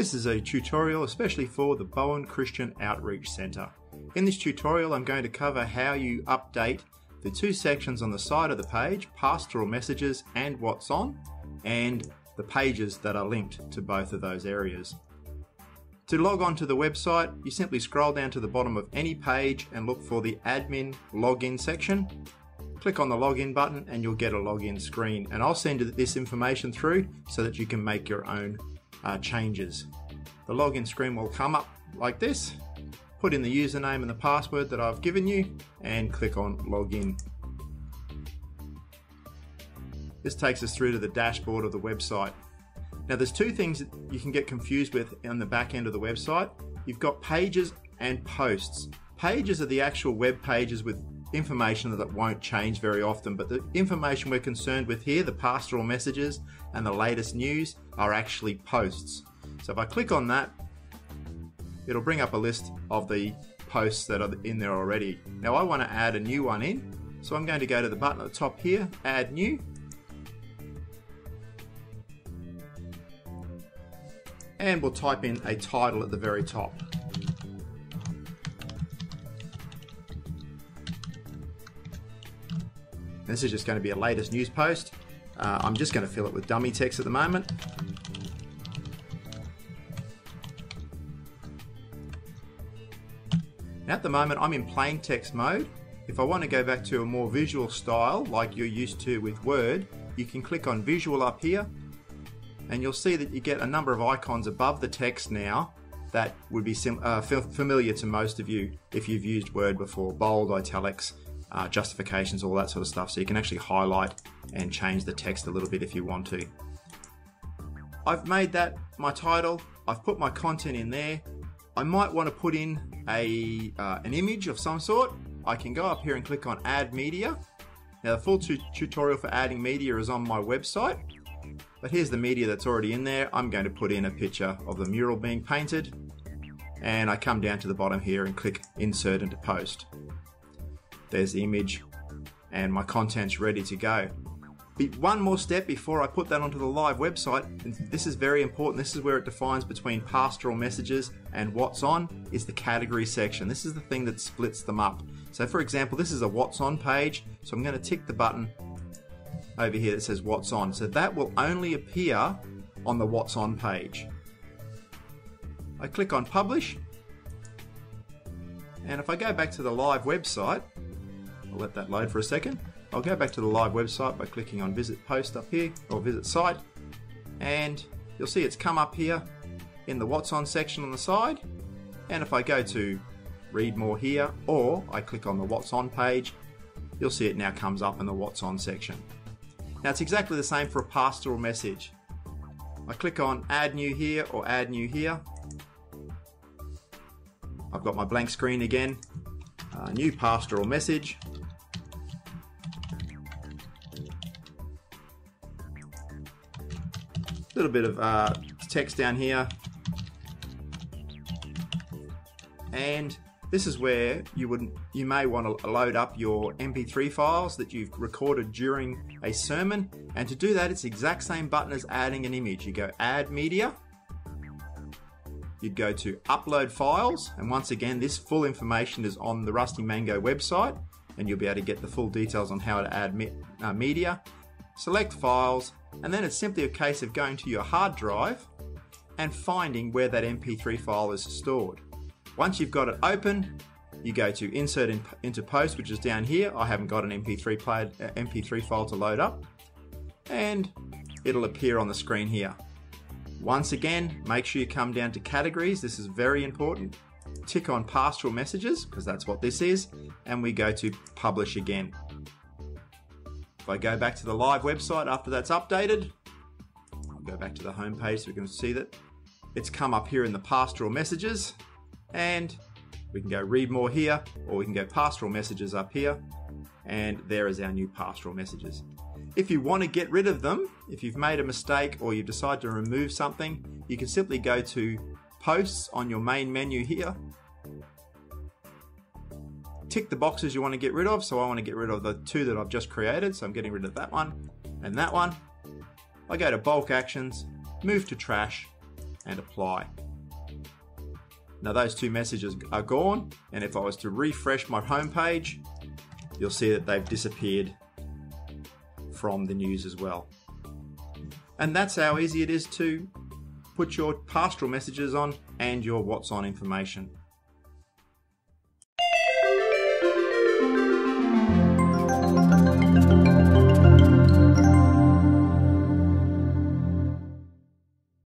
This is a tutorial especially for the Bowen Christian Outreach Centre. In this tutorial I'm going to cover how you update the two sections on the side of the page, pastoral messages and what's on, and the pages that are linked to both of those areas. To log on to the website, you simply scroll down to the bottom of any page and look for the admin login section. Click on the login button and you'll get a login screen, and I'll send you this information through so that you can make your own changes. The login screen will come up like this. Put in the username and the password that I've given you and click on login. This takes us through to the dashboard of the website. Now there's two things that you can get confused with on the back end of the website. You've got pages and posts. Pages are the actual web pages with information that won't change very often, but the information we're concerned with here, the pastoral messages and the latest news, are actually posts. So if I click on that, it'll bring up a list of the posts that are in there already. Now I want to add a new one in, so I'm going to go to the button at the top here, add new, and we'll type in a title at the very top. This is just going to be a latest news post. I'm just going to fill it with dummy text at the moment. Now at the moment I'm in plain text mode. If I want to go back to a more visual style like you're used to with Word, you can click on visual up here and you'll see that you get a number of icons above the text now that would be familiar to most of you if you've used Word before. Bold, italics, justifications, all that sort of stuff. So you can actually highlight and change the text a little bit if you want to. I've made that my title. I've put my content in there. I might want to put in an image of some sort. I can go up here and click on add media. Now the full tutorial for adding media is on my website, but here's the media that's already in there. I'm going to put in a picture of the mural being painted, and I come down to the bottom here and click insert into post. There's the image and my content's ready to go. One more step before I put that onto the live website, and this is very important, this is where it defines between pastoral messages and what's on, is the category section. This is the thing that splits them up. So for example, this is a what's on page, so I'm going to tick the button over here that says what's on. So that will only appear on the what's on page. I click on publish, and if I go back to the live website, I'll let that load for a second. I'll go back to the live website by clicking on visit post up here, or visit site, and you'll see it's come up here in the what's on section on the side. And if I go to read more here, or I click on the what's on page, you'll see it now comes up in the what's on section. Now it's exactly the same for a pastoral message. I click on add new here or add new here. I've got my blank screen again, new pastoral message. A little bit of text down here, and this is where you may want to load up your MP3 files that you've recorded during a sermon, and to do that it's the exact same button as adding an image. You go add media, you'd go to upload files, and once again this full information is on the Rusty Mango website, and you'll be able to get the full details on how to add media. Select files, and then it's simply a case of going to your hard drive and finding where that MP3 file is stored. Once you've got it open, you go to insert into post, which is down here. I haven't got an MP3 file to load up, and it'll appear on the screen here. Once again, make sure you come down to categories. This is very important. Tick on pastoral messages, because that's what this is, and we go to publish again. If I go back to the live website after that's updated, I'll go back to the home page so we can see that it's come up here in the pastoral messages, and we can go read more here, or we can go pastoral messages up here, and there is our new pastoral messages. If you want to get rid of them, if you've made a mistake or you decide to remove something, you can simply go to posts on your main menu here, tick the boxes you want to get rid of. So I want to get rid of the two that I've just created, so I'm getting rid of that one and that one. I go to bulk actions, move to trash, and apply. Now those two messages are gone, and if I was to refresh my homepage, you'll see that they've disappeared from the news as well. And that's how easy it is to put your pastoral messages on and your what's on information.